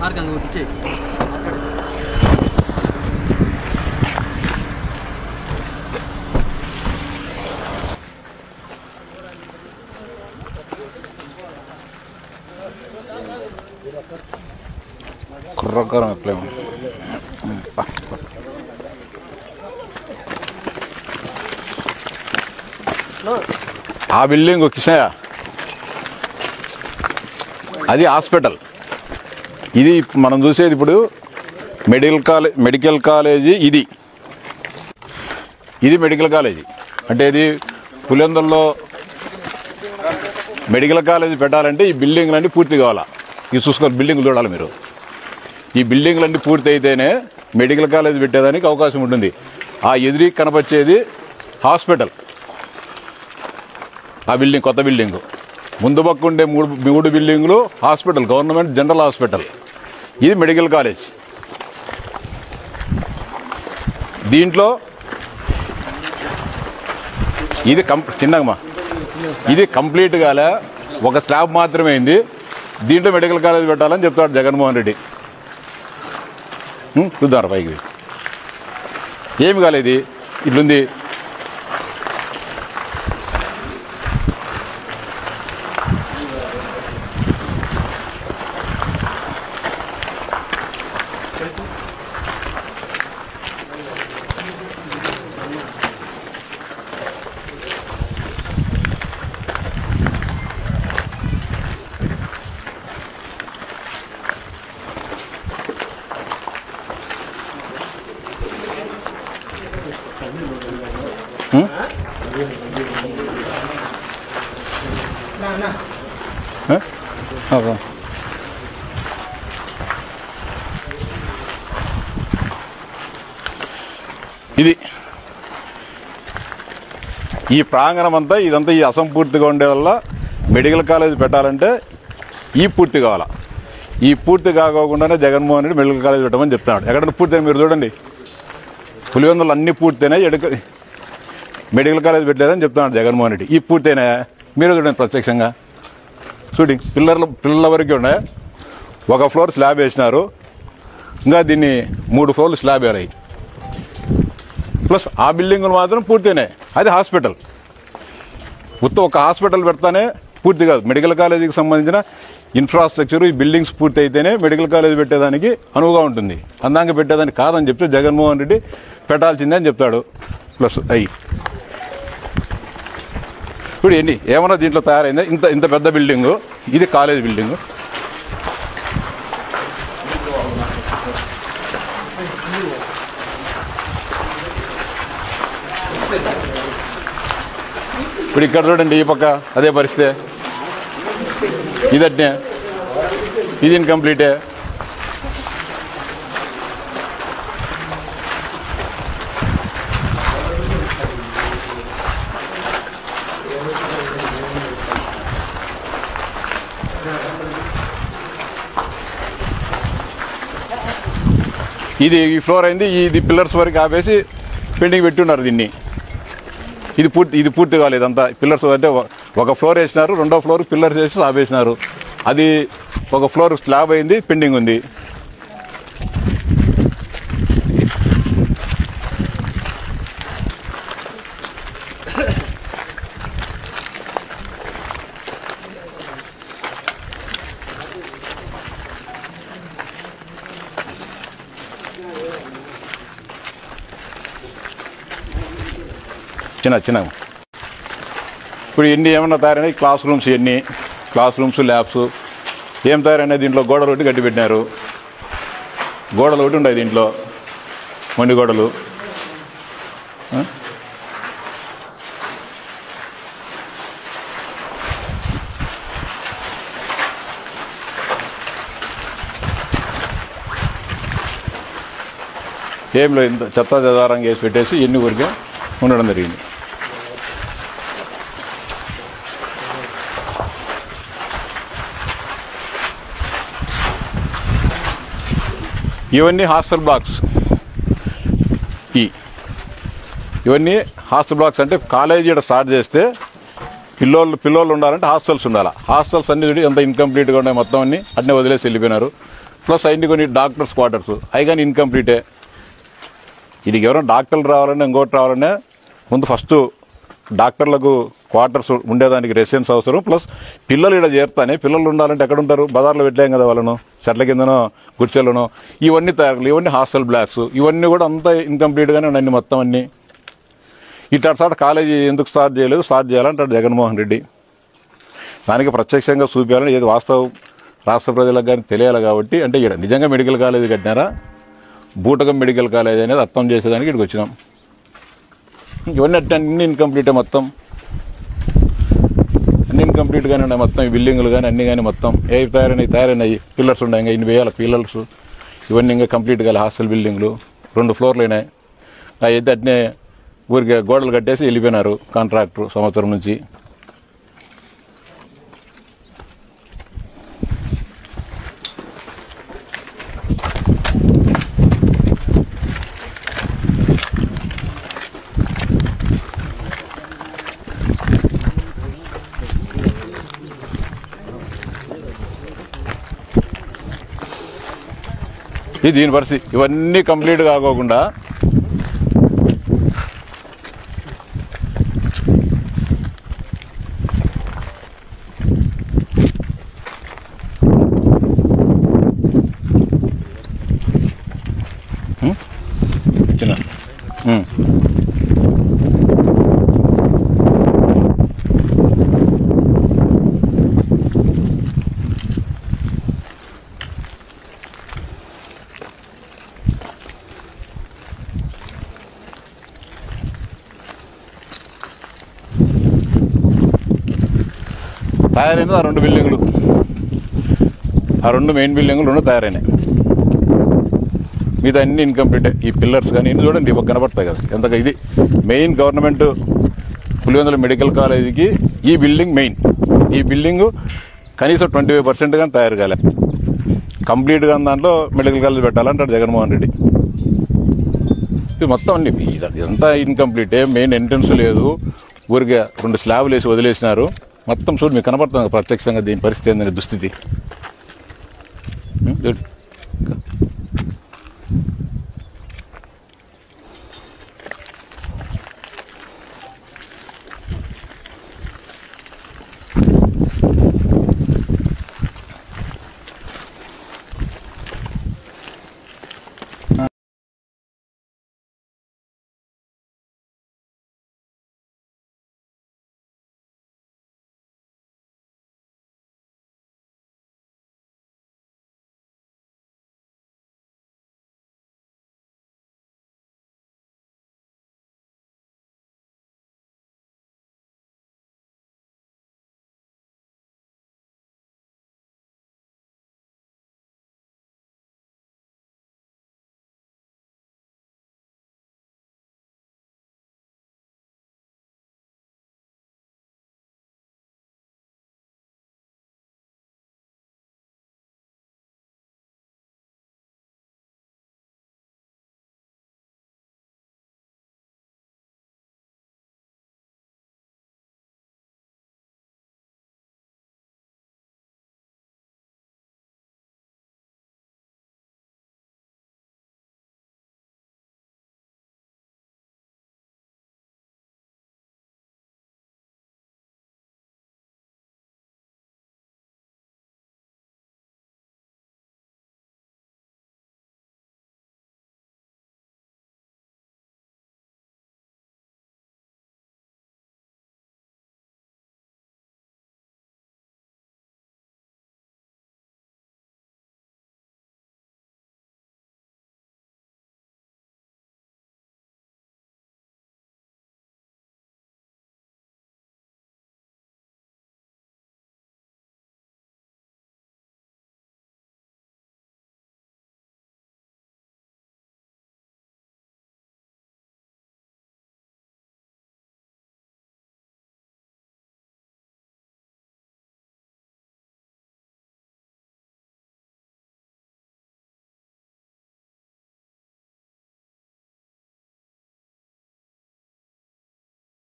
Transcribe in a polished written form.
మార్గంగా వచ్చి కుర్రకారం ఎట్లేమో ఆ బిల్డింగ్ కిషయ అది హాస్పిటల్. ఇది మనం చూసేది ఇప్పుడు మెడికల్ కాలేజీ. ఇది మెడికల్ కాలేజీ అంటే ఇది పులివెందుల్లో మెడికల్ కాలేజీ పెట్టాలంటే ఈ బిల్డింగ్లన్నీ పూర్తి కావాలా. ఇవి చూసుకోవాలి, బిల్డింగ్లు చూడాలి మీరు. ఈ బిల్డింగ్లన్నీ పూర్తి అయితేనే మెడికల్ కాలేజీ పెట్టేదానికి అవకాశం ఉంటుంది. ఆ ఎదురు కనపచ్చేది హాస్పిటల్. ఆ బిల్డింగ్ కొత్త బిల్డింగు. ముందు పక్క ఉండే మూడు బిల్డింగులు హాస్పిటల్, గవర్నమెంట్ జనరల్ హాస్పిటల్. ఇది మెడికల్ కాలేజ్. దీంట్లో ఇది చిన్నమ్మా ఇది కంప్లీట్గా ఒక స్లాబ్ మాత్రమే అయింది. దీంట్లో మెడికల్ కాలేజ్ పెట్టాలని చెప్తాడు జగన్మోహన్ రెడ్డి. చూద్దాం పైకి. ఏమి కాలేదు, ఇట్లుంది. ఇది ఈ ప్రాంగణం అంతా ఇదంతా ఈ అసంపూర్తిగా ఉండే వల్ల మెడికల్ కాలేజ్ పెట్టాలంటే ఈ పూర్తి కావాలా. ఈ పూర్తి కాకోకుండానే జగన్మోహన్ రెడ్డి మెడికల్ కాలేజ్ పెట్టమని చెప్తున్నాడు. ఎక్కడన్నా పూర్తి మీరు చూడండి, పులివెందులు అన్ని పూర్తయినాయి, మెడికల్ కాలేజ్ పెట్టలేదని చెప్తున్నాడు జగన్మోహన్ రెడ్డి. ఈ పూర్తయినాయా మీరే చూడండి ప్రత్యక్షంగా. చూడండి, పిల్లల వరకే ఉన్నాయి. ఒక ఫ్లోర్ స్లాబ్ వేసినారు, ఇంకా దీన్ని 3 ఫ్లోర్లు స్లాబ్ వేయాలి. ప్లస్ ఆ బిల్డింగులు మాత్రం పూర్తయినాయి. అది హాస్పిటల్. మొత్తం ఒక హాస్పిటల్ పెడతానే పూర్తి కాదు. మెడికల్ కాలేజీకి సంబంధించిన ఇన్ఫ్రాస్ట్రక్చర్, ఈ బిల్డింగ్స్ పూర్తి అయితేనే మెడికల్ కాలేజ్ పెట్టేదానికి అనువుగా ఉంటుంది. అందాక పెట్టేదానికి కాదని చెప్తే జగన్మోహన్ రెడ్డి పెట్టాల్సిందే అని చెప్తాడు. ప్లస్ ఇప్పుడు ఏమన్నా దీంట్లో తయారైందా? ఇంత పెద్ద బిల్డింగు, ఇది కాలేజ్ బిల్డింగు. ఇప్పుడు ఇక్కడ చూడండి, ఈ పక్క అదే పరిస్థితి. ఇదట్నే, ఇది ఇన్కంప్లీటే. ఇది ఈ ఫ్లోర్ అయింది, ఇది పిల్లర్స్ వరకు ఆపేసి పెండింగ్ పెట్టున్నారు దీన్ని. ఇది పూర్తి కాలేదు అంతా. పిల్లర్స్ అంటే ఒక ఫ్లోర్ వేసినారు, రెండో ఫ్లోర్ పిల్లర్స్ వేసి ఆపేసినారు. అది ఒక ఫ్లోర్ స్లాబ్ అయింది, పెండింగ్ ఉంది. చిన్న ఇప్పుడు ఏమన్నా తయారైనాయి? క్లాస్ రూమ్స్ ల్యాబ్స్ ఏం తయారైనాయి? దీంట్లో గోడలు ఒకటి గట్టి పెట్టినారు. గోడలు ఒకటి ఉన్నాయి దీంట్లో, మొండి గోడలు. ఏంలో ఇంత చెత్త చెదారంగా వేసి పెట్టేసి ఎన్ని ఊరికే ఉండడం జరిగింది. ఇవన్నీ హాస్టల్ బ్లాక్స్. ఇవన్నీ హాస్టల్ బ్లాక్స్ అంటే కాలేజీ స్టార్ట్ చేస్తే పిల్లోళ్ళు ఉండాలంటే హాస్టల్స్ ఉండాలి. హాస్టల్స్ అన్ని ఎంత ఇన్కంప్లీట్గా ఉన్నాయి, మొత్తం అన్ని అట్నే వదిలేసి వెళ్ళిపోయినారు. ప్లస్ అయింది కొన్ని డాక్టర్స్ క్వార్టర్స్ అవి కానీ ఇన్కంప్లీటే. వీడికి ఎవరైనా డాక్టర్లు రావాలన్నా ఇంకోటి రావాలన్నా ముందు ఫస్ట్ డాక్టర్లకు క్వార్టర్స్ ఉండేదానికి రెసిడెన్స్ అవసరం. ప్లస్ పిల్లలు ఇక్కడ చేరుతానే, పిల్లలు ఉండాలంటే ఎక్కడ ఉంటారు? బజార్లో పెట్టలేం కదా వాళ్ళను, చెట్ల కిందనో గుడిచెల్లోనో. ఇవన్నీ తయారు, ఇవన్నీ హాస్టల్ బ్లాక్స్, ఇవన్నీ కూడా అంతా ఇన్కంప్లీట్గానే ఉన్నాయి మొత్తం అన్నీ. ఇట్లా కాలేజీ ఎందుకు స్టార్ట్ చేయలేదు? స్టార్ట్ చేయాలంటాడు జగన్మోహన్ రెడ్డి. దానికి ప్రత్యక్షంగా చూపించాలని, ఏది వాస్తవం రాష్ట్ర ప్రజలకు కానీ తెలియాలి కాబట్టి. అంటే ఇక్కడ నిజంగా మెడికల్ కాలేజీ కట్టినారా, బూటకం మెడికల్ కాలేజ్ అనేది అర్థం చేసేదానికి ఇక్కడికి వచ్చినాం. ఇవన్నీ అన్ని ఇన్కంప్లీటే, మొత్తం అన్ని ఇన్కంప్లీట్గానే ఉన్నాయి మొత్తం. ఈ బిల్డింగులు కానీ అన్నీ కానీ మొత్తం ఏ తయారైనాయి. పిల్లర్స్ ఉన్నాయి, ఇంకా 80,000 పిల్లర్స్, ఇవన్నీ ఇంకా కంప్లీట్ కాలే. హాస్టల్ బిల్డింగ్లు 2 ఫ్లోర్లు అయినాయి. అయితే అట్నే ఊరికి గోడలు కట్టేసి వెళ్ళిపోయినారు కాంట్రాక్టర్ సంవత్సరం నుంచి. ఇది దీని పరిస్థితి. ఇవన్నీ కంప్లీట్ కాకోకుండా చిన్న తయారైనది ఆ 2 బిల్డింగులు, ఆ 2 మెయిన్ బిల్డింగులు 2 తయారైనాయి. మీద అన్ని ఇన్కంప్లీటే. ఈ పిల్లర్స్ కానీ ఇన్ని చూడండి ఇవ్వ కనబడతాయి కదా ఎంతగా. ఇది మెయిన్ గవర్నమెంట్ పులివెందుల మెడికల్ కాలేజీకి ఈ బిల్డింగ్ మెయిన్. ఈ బిల్డింగు కనీసం 25% కానీ తయారు కాలే. కంప్లీట్గా దాంట్లో మెడికల్ కాలేజ్ పెట్టాలంటాడు జగన్మోహన్ రెడ్డి. ఇది మొత్తం అన్ని ఇదంతా ఇన్కంప్లీటే. మెయిన్ ఎంట్రన్స్ లేదు, ఊరికే 2 స్లాబ్లు వేసి వదిలేసినారు. మొత్తం చూడు మీకు కనబడుతుంది ప్రత్యక్షంగా దీని పరిస్థితి ఏంటనే దుస్థితి.